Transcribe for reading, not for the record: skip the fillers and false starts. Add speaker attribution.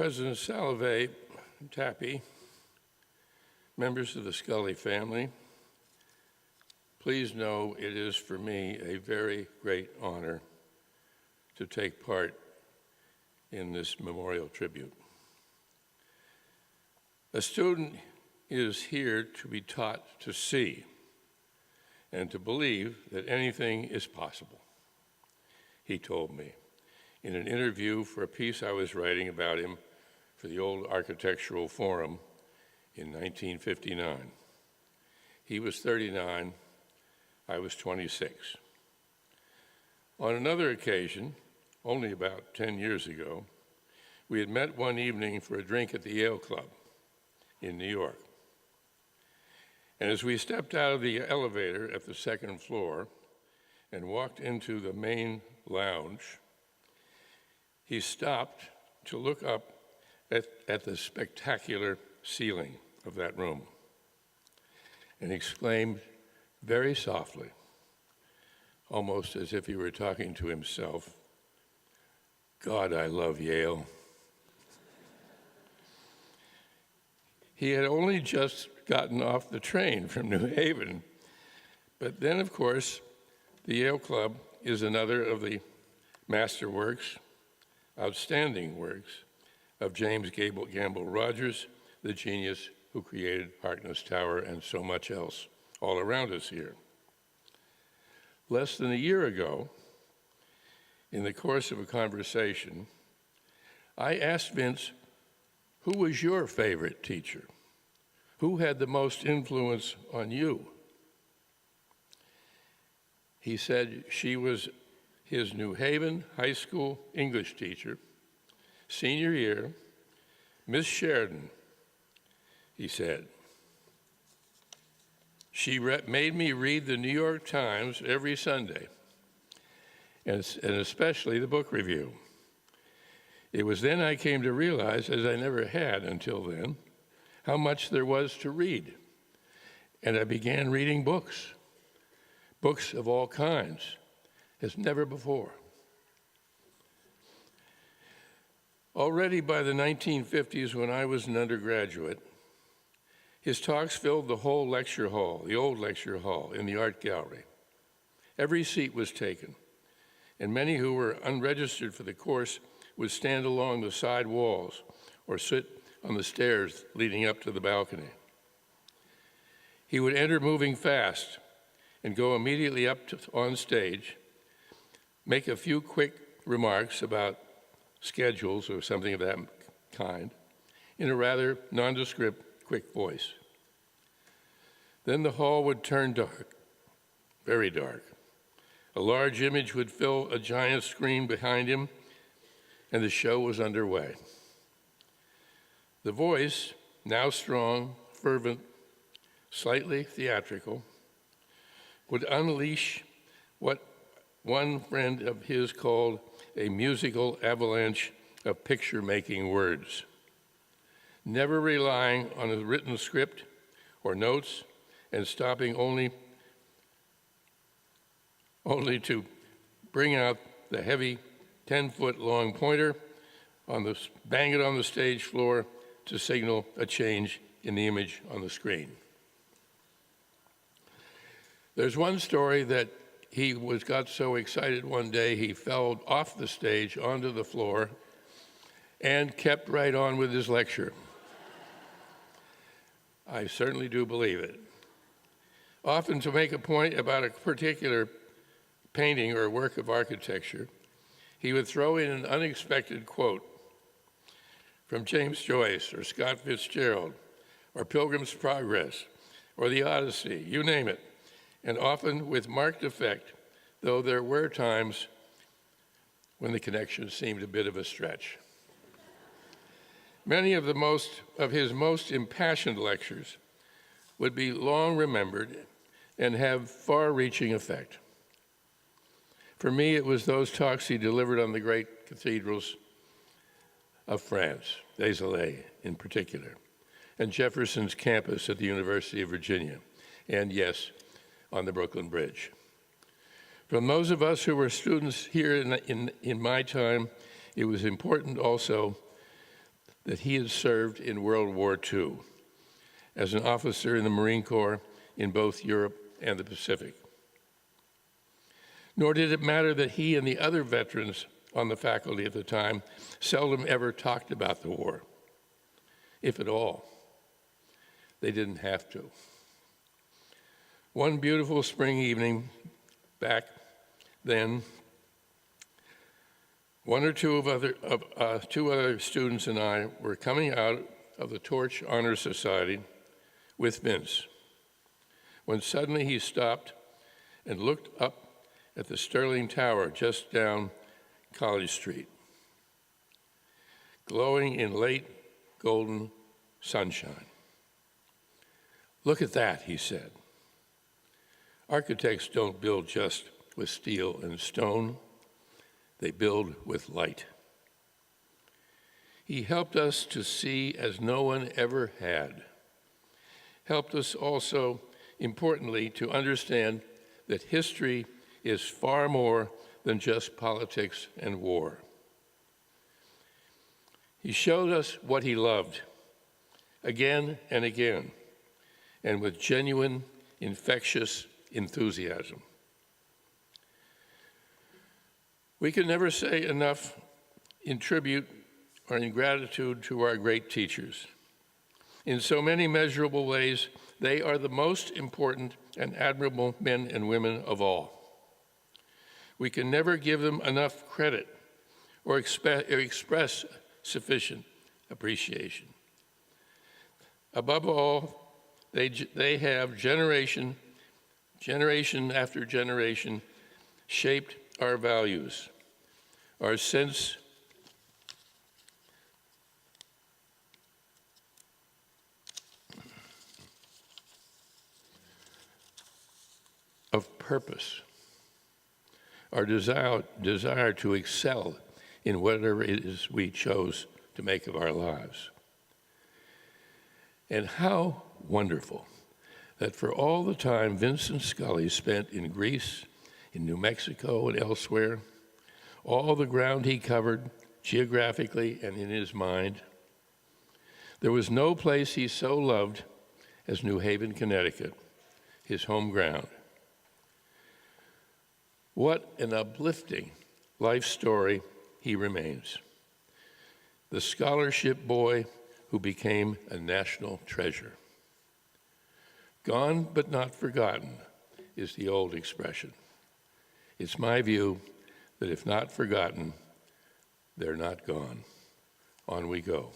Speaker 1: President Salve Tappy, members of the Scully family, please know it is for me a very great honor to take part in this memorial tribute. A student is here to be taught to see and to believe that anything is possible, he told me in an interview for a piece I was writing about him for the Old Architectural Forum in 1959. He was 39, I was 26. On another occasion, only about 10 years ago, we had met one evening for a drink at the Yale Club in New York. And as we stepped out of the elevator at the second floor and walked into the main lounge, he stopped to look up at the spectacular ceiling of that room and exclaimed very softly, almost as if he were talking to himself, "God, I love Yale." He had only just gotten off the train from New Haven, but then, of course, the Yale Club is another of the masterworks, outstanding works, of James Gamble Rogers, the genius who created Harkness Tower and so much else all around us here. Less than a year ago, in the course of a conversation, I asked Vince, who was your favorite teacher? Who had the most influence on you? He said she was his New Haven High School English teacher, senior year, Miss Sheridan, he said. She made me read the New York Times every Sunday, and especially the book review. It was then I came to realize, as I never had until then, how much there was to read. And I began reading books of all kinds, as never before. Already by the 1950s, when I was an undergraduate, his talks filled the whole lecture hall, the old lecture hall in the art gallery. Every seat was taken, and many who were unregistered for the course would stand along the side walls or sit on the stairs leading up to the balcony. He would enter moving fast and go immediately up on stage, make a few quick remarks about schedules or something of that kind in a rather nondescript, quick voice. Then the hall would turn dark, very dark. A large image would fill a giant screen behind him, and the show was underway. The voice, now strong, fervent, slightly theatrical, would unleash what one friend of his called a musical avalanche of picture-making words, never relying on a written script or notes and stopping only to bring out the heavy 10-foot-long pointer, bang it on the stage floor to signal a change in the image on the screen. There's one story that he got so excited one day he fell off the stage onto the floor and kept right on with his lecture. I certainly do believe it. Often to make a point about a particular painting or work of architecture, he would throw in an unexpected quote from James Joyce or Scott Fitzgerald or Pilgrim's Progress or the Odyssey, you name it, and often with marked effect, though there were times when the connection seemed a bit of a stretch. Many of his most impassioned lectures would be long remembered and have far-reaching effect. For me, it was those talks he delivered on the great cathedrals of France, Désolé in particular, and Jefferson's campus at the University of Virginia, and yes, on the Brooklyn Bridge. From those of us who were students here in my time, it was important also that he had served in World War II as an officer in the Marine Corps in both Europe and the Pacific. Nor did it matter that he and the other veterans on the faculty at the time seldom ever talked about the war, if at all. They didn't have to. One beautiful spring evening back then, two other students and I were coming out of the Torch Honor Society with Vince, when suddenly he stopped and looked up at the Sterling Tower just down College Street, glowing in late golden sunshine. "Look at that," he said. "Architects don't build just with steel and stone. They build with light." He helped us to see as no one ever had. Helped us also, importantly, to understand that history is far more than just politics and war. He showed us what he loved, again and again, and with genuine, infectious enthusiasm. We can never say enough in tribute or in gratitude to our great teachers. In so many measurable ways, they are the most important and admirable men and women of all. We can never give them enough credit or express sufficient appreciation. Above all, they have generation after generation shaped our values, our sense of purpose, our desire to excel in whatever it is we chose to make of our lives. And how wonderful that for all the time Vincent Scully spent in Greece, in New Mexico, and elsewhere, all the ground he covered geographically and in his mind, there was no place he so loved as New Haven, Connecticut, his home ground. What an uplifting life story he remains. The scholarship boy who became a national treasure. Gone but not forgotten is the old expression. It's my view that if not forgotten, they're not gone. On we go.